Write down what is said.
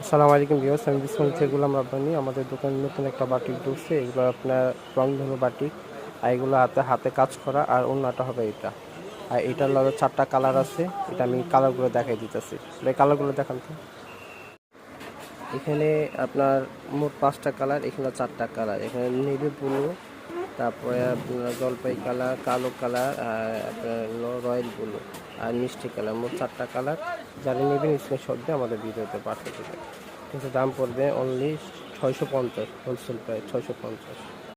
আসসালামু আলাইকুম ভিউয়ার্স, আমি বিসমিল্লাহ থেকে গোলাম রাব্বানি। আমাদের দোকানে নতুন একটা বাটিক ঢুকছে। এগুলো আপনার রংধনু বাটিক, আর এগুলো হাতে হাতে কাজ করা, আর অন্যটা হবে এটা। আর এটার লগে 4টা কালার আছে। এটা আমি কালারগুলো দেখাই দিতেছি। ভাই কালারগুলো দেখান তো। এখানে আপনার মোট 5টা কালার, এখানে 4টা কালার। এখানে নেভি ব্লু, তারপরে আপনার জলপাই কালার, কালো কালার, আর আপনার রয়্যাল ব্লু, আর মিষ্টি কালার। মোট 4টা কালার। যারা নেবেন স্ক্রিনশট দিয়ে আমাদের ভিডিওতে পাঠিয়ে দেবেন। কিন্তু দাম পড়বে অনলি 650, হোলসেল প্রাইস 650।